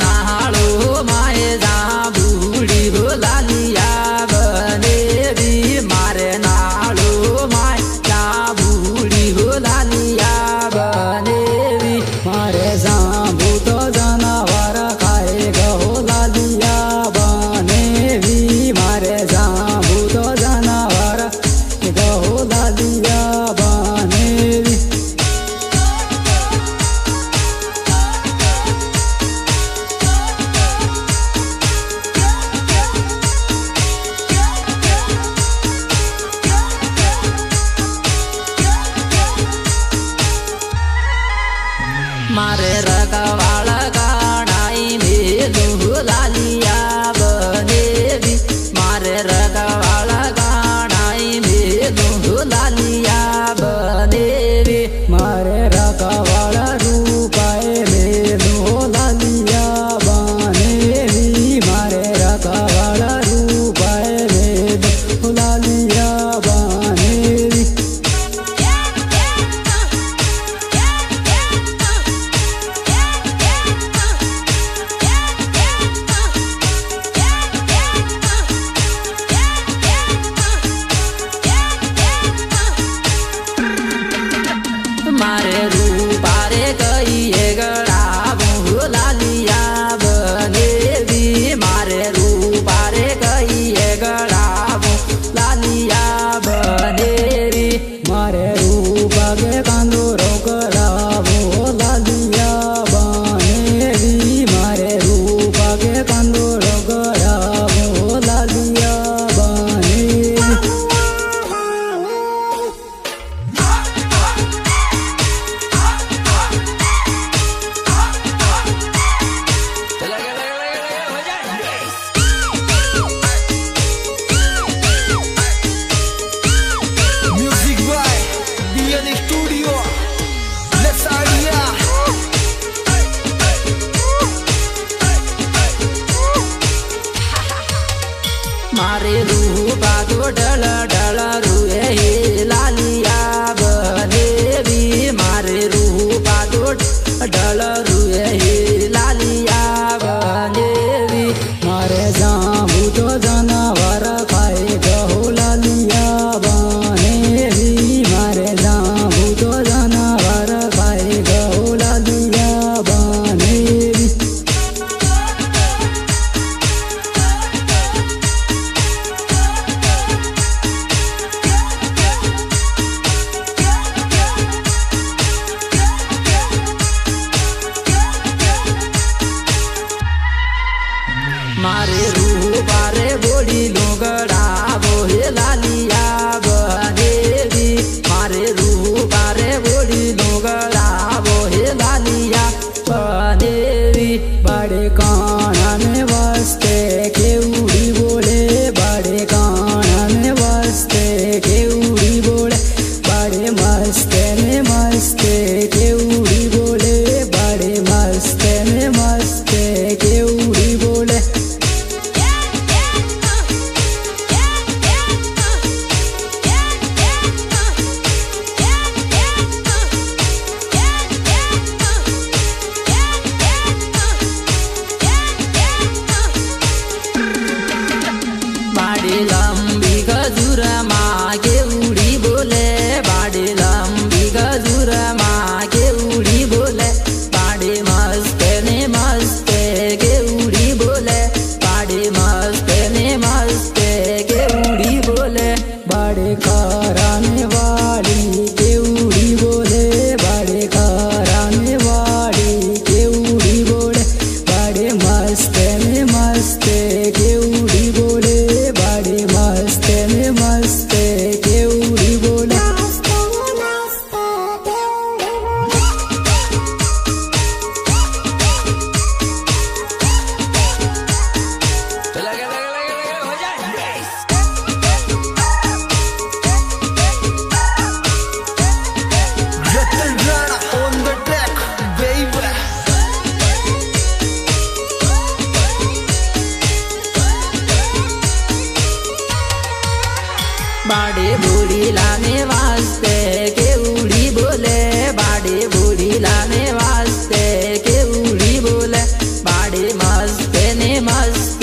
नाड़ो माए जा बूढ़ी हो लालिया बनेवी मारे नाड़ो माए जा बूढ़ी हो लालिया बनेवी मारे जाबू तो जानवर खाए गहो लालिया बनेवी मारे जाबू तो जानवर गहो लालिया बनेवी मारे रखवाड़ गाड़ाई मेलू लालिया बनेवी मारे रखवाड़ गाड़ाई मेलू लालिया बनेवी मारे रखवाड़ रूपाए मेलू लालिया बनेवी मारे रखवाड़ रूपाए मेलू लालिया बनेवी मारे रूपारे कहिए गड़ाबू लालिया बनेवी मारे रूपारे कहिए गड़ाबू लालिया बनेवी मारे रूपा के कांदोरो गड़ाबू लालिया बनेवी मारे रूपा के कांदोरो गड़ाबू लालिया बनेवी Music by DN Studio. Let's idea. मारे रूपा तो डल डल रुए लालिया बनेवी मारे रूपा तो डल रुए लालिया बनेवी मारे जाबू तो जानवर खाए गहो लालिया बनेवी मारे जाबू तो जानवर खाए गहो लालिया बनेवी मारे रूपारे बोली लोगड़ा बोहे लालिया बनेवी मारे रूपारे बोली लोगड़ा बोहे लालिया बनेवी बड़े कानन वास्ते केउड़ी बोले बड़े कानन वास्ते केउड़ी बोले बड़े मस्ते में मस्ते केउड़ी बोले बड़े मस्ते में मस्ते केउड़ी बोले बाड़ी लंबी गजूर मागे उड़ी बोले बाड़ी लंबी गजूर मागे उड़ी बोले बाड़ी मस्ते ने मस्ते के उड़ी बोले बाड़ी मस्ते ने मस्ते के उड़ी बोले बाड़ी कराने वाली के उड़ी बोले बाड़ी कराने वाली के उड़ी बोले बाड़ी मस्ते ने मस्ते के उड़ी बोले बाड़ी मस्ते में मस्ते के उड़ी बोले Ratan Rana on the track, baby. बाड़ी बूढ़ी लाने वास्ते के उड़ी बोले बाड़ी बूढ़ी लाने वास्ते के उड़ी बोले बाड़ी बाड़ी मस्त ने मस्त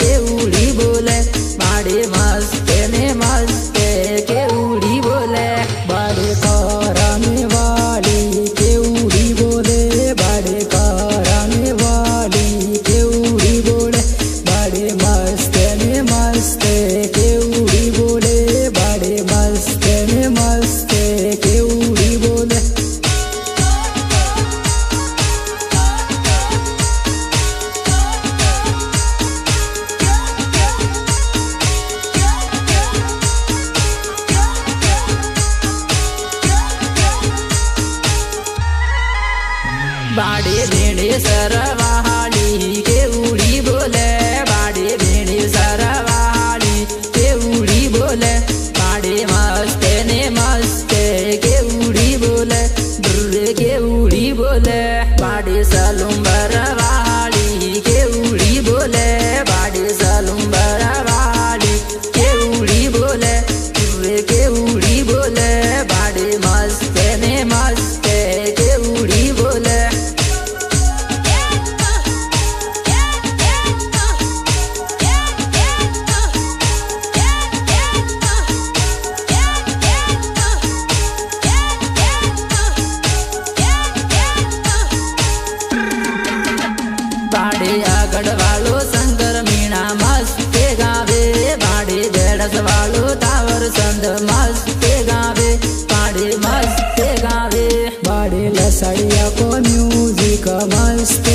केवड़ी बोले बाड़ी मस्त ने मस्त केवड़ी बोले बाड़े कराने वाली केवड़ी बोले बाड़े कराने वाली केवड़ी बोले बाड़े मस्त ने मस्त केवड़ी बोले बाड़े मस्त ने मस्त केवड़ी बोले बाड़ी भेड़े सरवाली केवड़ी बोले बाड़ी भेड़े सरवाली केवड़ी बोले बाड़ी मस्त ने मस्त केवड़ी बोले दुर्र केवड़ी बोले बाड़ी सलुम्बर वाली केवड़ी बोले बाड़ी सलुम्बर वाली केवड़ी बोले दुर्र केवड़ी बोले बाड़ी मस्त ने मस्त केवड़ी बोले बाड़े आगड़ वालो शंकर मीणा मस्त गावे बाड़े बेड़स वालो टावर संद मस्त गावे बाड़े मस्त गावे बाड़े लसड़िया को म्यूजिक मस्त